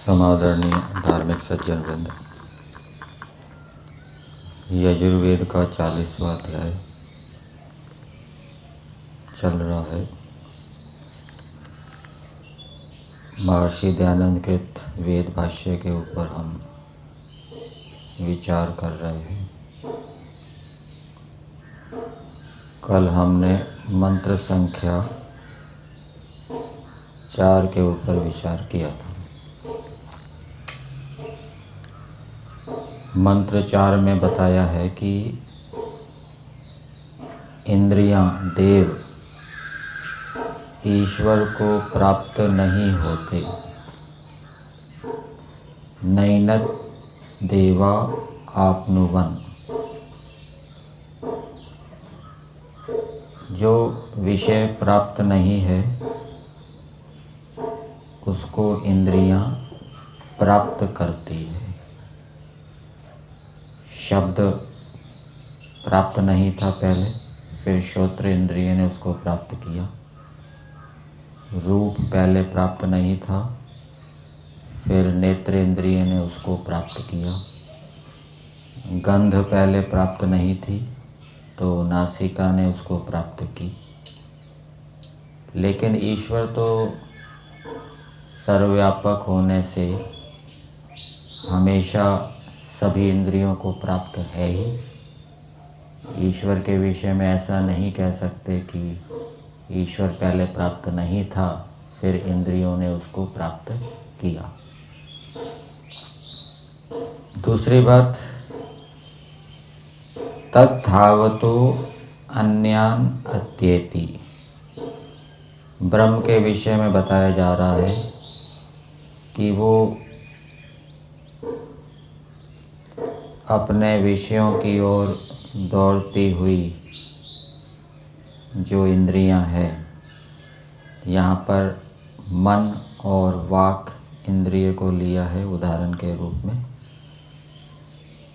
समादरणीय धार्मिक सज्जन वृंद, यजुर्वेद का 40वां अध्याय चल रहा है। महर्षि दयानंद कृत वेद भाष्य के ऊपर हम विचार कर रहे हैं। कल हमने मंत्र संख्या 4 के ऊपर विचार किया था। मंत्र 4 में बताया है कि इंद्रियां, देव ईश्वर को प्राप्त नहीं होते। नैनत देवा आपनुवन, जो विषय प्राप्त नहीं है उसको इंद्रियां प्राप्त करती है। शब्द प्राप्त नहीं था पहले, फिर श्रोत्र इंद्रिय ने उसको प्राप्त किया। रूप पहले प्राप्त नहीं था, फिर नेत्र इंद्रिय ने उसको प्राप्त किया। गंध पहले प्राप्त नहीं थी, तो नासिका ने उसको प्राप्त की। लेकिन ईश्वर तो सर्वव्यापक होने से हमेशा सभी इंद्रियों को प्राप्त है ही। ईश्वर के विषय में ऐसा नहीं कह सकते कि ईश्वर पहले प्राप्त नहीं था, फिर इंद्रियों ने उसको प्राप्त किया। दूसरी बात, तद्धावतो अन्यान अत्येति, ब्रह्म के विषय में बताया जा रहा है कि वो अपने विषयों की ओर दौड़ती हुई जो इंद्रियां हैं, यहाँ पर मन और वाक इंद्रिय को लिया है उदाहरण के रूप में,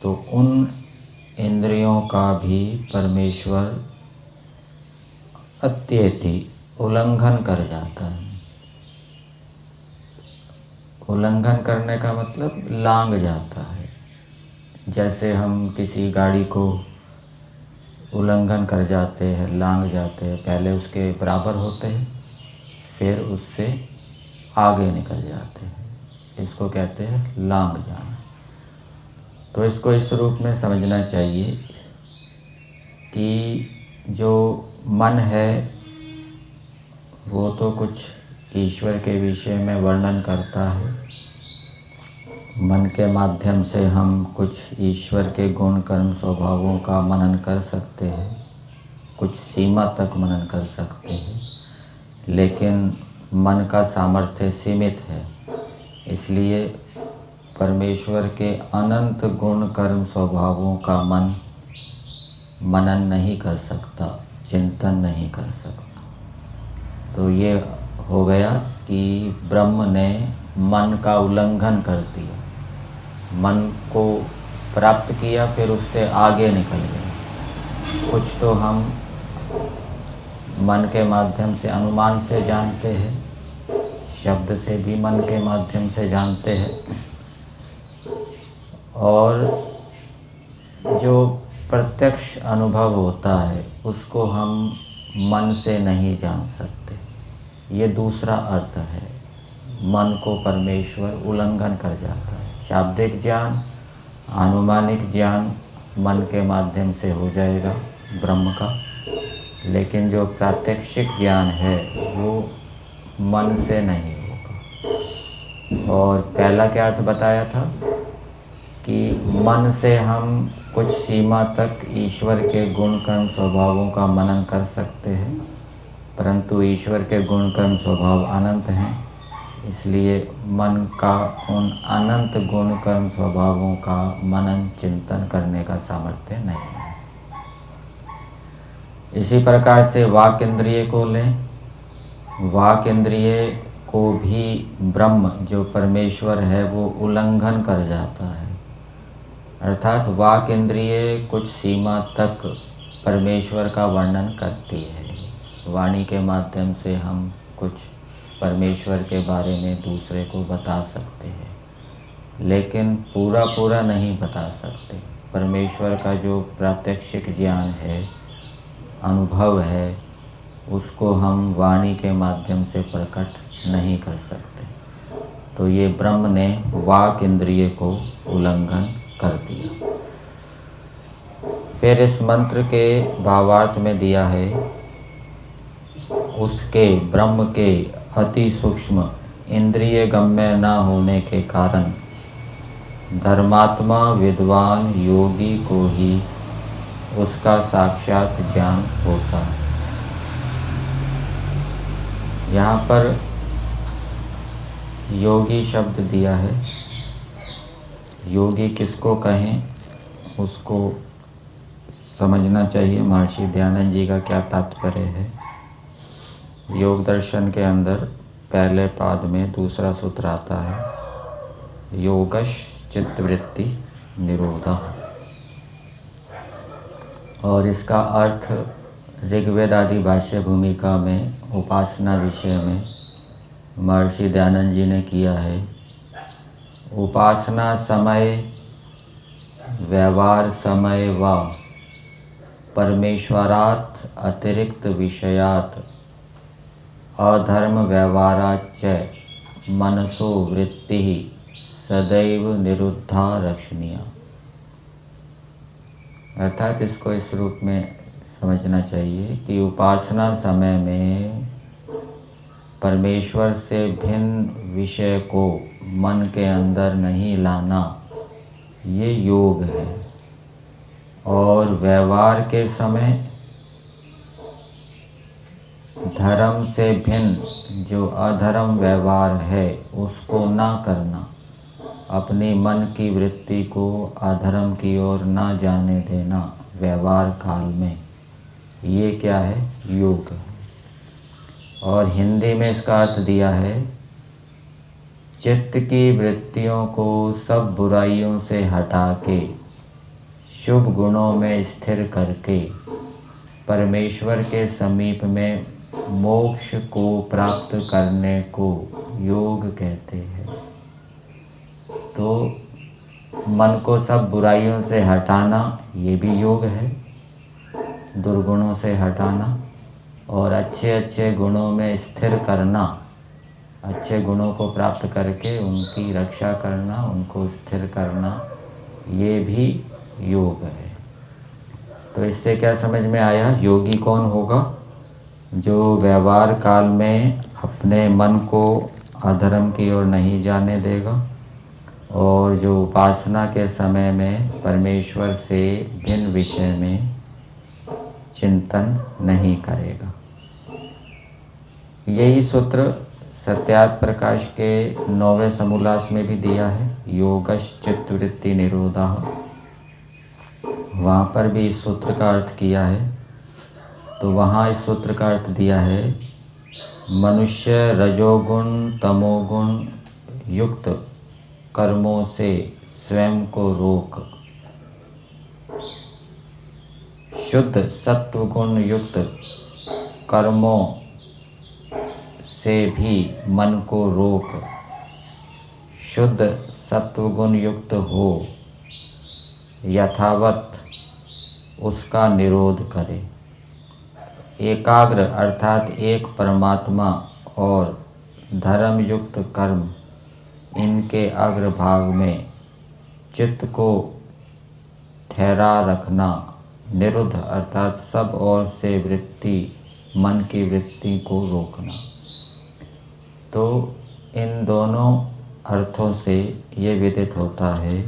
तो उन इंद्रियों का भी परमेश्वर अत्येति उल्लंघन कर जाता है। उल्लंघन करने का मतलब लांघ जाता है। जैसे हम किसी गाड़ी को उल्लंघन कर जाते हैं, लांघ जाते हैं, पहले उसके बराबर होते हैं, फिर उससे आगे निकल जाते हैं, इसको कहते हैं लांघ जाना। तो इसको इस रूप में समझना चाहिए कि जो मन है वो तो कुछ ईश्वर के विषय में वर्णन करता है। मन के माध्यम से हम कुछ ईश्वर के गुण कर्म स्वभावों का मनन कर सकते हैं, कुछ सीमा तक मनन कर सकते हैं, लेकिन मन का सामर्थ्य सीमित है। इसलिए परमेश्वर के अनंत गुण कर्म स्वभावों का मन मनन नहीं कर सकता, चिंतन नहीं कर सकता। तो ये हो गया कि ब्रह्म ने मन का उल्लंघन कर दिया, मन को प्राप्त किया, फिर उससे आगे निकल गए। कुछ तो हम मन के माध्यम से, अनुमान से जानते हैं, शब्द से भी मन के माध्यम से जानते हैं, और जो प्रत्यक्ष अनुभव होता है उसको हम मन से नहीं जान सकते। ये दूसरा अर्थ है, मन को परमेश्वर उल्लंघन कर जाता है। शाब्दिक ज्ञान, अनुमानिक ज्ञान मन के माध्यम से हो जाएगा ब्रह्म का, लेकिन जो प्रात्यक्षिक ज्ञान है वो मन से नहीं होगा। और पहला क्या अर्थ बताया था कि मन से हम कुछ सीमा तक ईश्वर के गुण कर्म स्वभावों का मनन कर सकते हैं, परंतु ईश्वर के गुण कर्म स्वभाव अनंत हैं, इसलिए मन का उन अनंत गुण कर्म स्वभावों का मनन चिंतन करने का सामर्थ्य नहीं है। इसी प्रकार से वाक इंद्रिय को लें। वाक इंद्रिय को भी ब्रह्म जो परमेश्वर है वो उल्लंघन कर जाता है। अर्थात वाक इंद्रिय कुछ सीमा तक परमेश्वर का वर्णन करती है। वाणी के माध्यम से हम कुछ परमेश्वर के बारे में दूसरे को बता सकते हैं, लेकिन पूरा पूरा नहीं बता सकते। परमेश्वर का जो प्रात्यक्षिक ज्ञान है, अनुभव है, उसको हम वाणी के माध्यम से प्रकट नहीं कर सकते। तो ये ब्रह्म ने वाक इंद्रिय को उल्लंघन कर दिया। फिर इस मंत्र के भावार्थ में दिया है, उसके ब्रह्म के अति सूक्ष्म इंद्रिय गम्य न होने के कारण धर्मात्मा विद्वान योगी को ही उसका साक्षात ज्ञान होता है। यहाँ पर योगी शब्द दिया है। योगी किसको कहें उसको समझना चाहिए। महर्षि दयानंद जी का क्या तात्पर्य है। योग दर्शन के अंदर पहले पाद में दूसरा सूत्र आता है, योगश चित्तवृत्ति निरोधः। और इसका अर्थ ऋग्वेद आदि भाष्य भूमिका में उपासना विषय में महर्षि दयानंद जी ने किया है। उपासना समय व्यवहार समय व परमेश्वरात् अतिरिक्त विषयात् अधर्म व्यवहाराच्च मनसो वृत्ति सदैव निरुद्धा रक्षणीया। अर्थात इसको इस रूप में समझना चाहिए कि उपासना समय में परमेश्वर से भिन्न विषय को मन के अंदर नहीं लाना, ये योग है। और व्यवहार के समय धर्म से भिन्न जो अधर्म व्यवहार है उसको ना करना, अपनी मन की वृत्ति को अधर्म की ओर ना जाने देना व्यवहार काल में, ये क्या है, योग। और हिंदी में इसका अर्थ दिया है, चित्त की वृत्तियों को सब बुराइयों से हटा के शुभ गुणों में स्थिर करके परमेश्वर के समीप में मोक्ष को प्राप्त करने को योग कहते हैं। तो मन को सब बुराइयों से हटाना ये भी योग है, दुर्गुणों से हटाना, और अच्छे अच्छे गुणों में स्थिर करना, अच्छे गुणों को प्राप्त करके उनकी रक्षा करना, उनको स्थिर करना, ये भी योग है। तो इससे क्या समझ में आया, योगी कौन होगा, जो व्यवहार काल में अपने मन को अधर्म की ओर नहीं जाने देगा और जो उपासना के समय में परमेश्वर से भिन्न विषय में चिंतन नहीं करेगा। यही सूत्र सत्यार्थ प्रकाश के 9वें समोल्लास में भी दिया है, योगश चित्तवृत्ति निरोधः। वहाँ पर भी इस सूत्र का अर्थ किया है। तो वहाँ इस सूत्र का अर्थ दिया है, मनुष्य रजोगुण तमोगुण युक्त कर्मों से स्वयं को रोक शुद्ध सत्वगुण युक्त कर्मों से भी मन को रोक शुद्ध सत्वगुण युक्त हो यथावत उसका निरोध करे। एकाग्र अर्थात एक परमात्मा और धर्म युक्त कर्म, इनके अग्रभाग में चित्त को ठहरा रखना। निरुद्ध अर्थात सब ओर से वृत्ति, मन की वृत्ति को रोकना। तो इन दोनों अर्थों से ये विदित होता है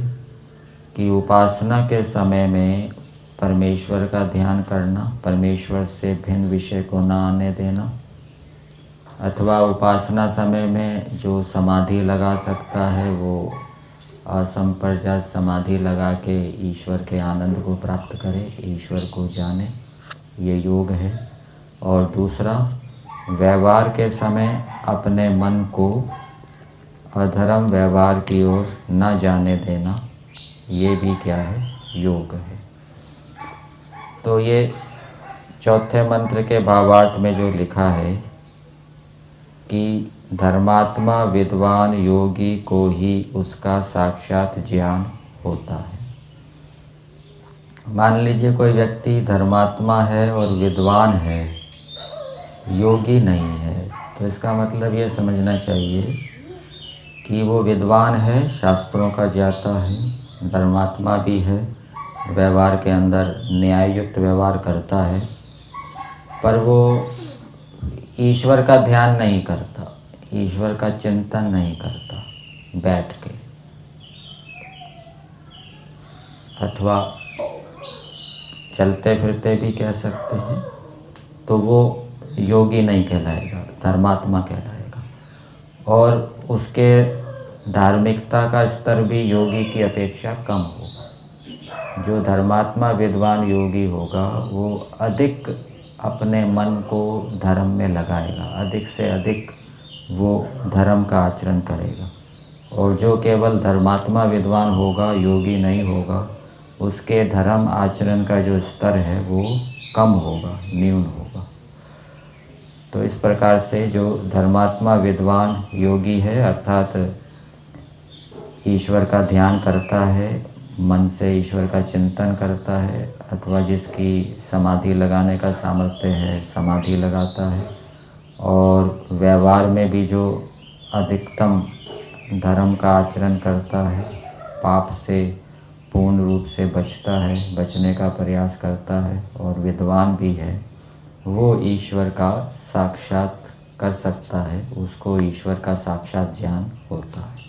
कि उपासना के समय में परमेश्वर का ध्यान करना, परमेश्वर से भिन्न विषय को न आने देना, अथवा उपासना समय में जो समाधि लगा सकता है वो असंप्रज्ञात समाधि लगा के ईश्वर के आनंद को प्राप्त करे, ईश्वर को जाने, ये योग है। और दूसरा, व्यवहार के समय अपने मन को अधर्म व्यवहार की ओर न जाने देना, ये भी क्या है, योग है। तो ये चौथे मंत्र के भावार्थ में जो लिखा है कि धर्मात्मा विद्वान योगी को ही उसका साक्षात ज्ञान होता है। मान लीजिए कोई व्यक्ति धर्मात्मा है और विद्वान है, योगी नहीं है, तो इसका मतलब ये समझना चाहिए कि वो विद्वान है, शास्त्रों का ज्ञाता है, धर्मात्मा भी है, व्यवहार के अंदर न्याययुक्त व्यवहार करता है, पर वो ईश्वर का ध्यान नहीं करता, ईश्वर का चिंतन नहीं करता बैठ के, अथवा चलते फिरते भी कह सकते हैं, तो वो योगी नहीं कहलाएगा, धर्मात्मा कहलाएगा। और उसके धार्मिकता का स्तर भी योगी की अपेक्षा कम होगा। जो धर्मात्मा विद्वान योगी होगा वो अधिक अपने मन को धर्म में लगाएगा, अधिक से अधिक वो धर्म का आचरण करेगा। और जो केवल धर्मात्मा विद्वान होगा, योगी नहीं होगा, उसके धर्म आचरण का जो स्तर है वो कम होगा, न्यून होगा। तो इस प्रकार से जो धर्मात्मा विद्वान योगी है, अर्थात ईश्वर का ध्यान करता है, मन से ईश्वर का चिंतन करता है, अथवा जिसकी समाधि लगाने का सामर्थ्य है, समाधि लगाता है, और व्यवहार में भी जो अधिकतम धर्म का आचरण करता है, पाप से पूर्ण रूप से बचता है, बचने का प्रयास करता है, और विद्वान भी है, वो ईश्वर का साक्षात कर सकता है, उसको ईश्वर का साक्षात ज्ञान होता है।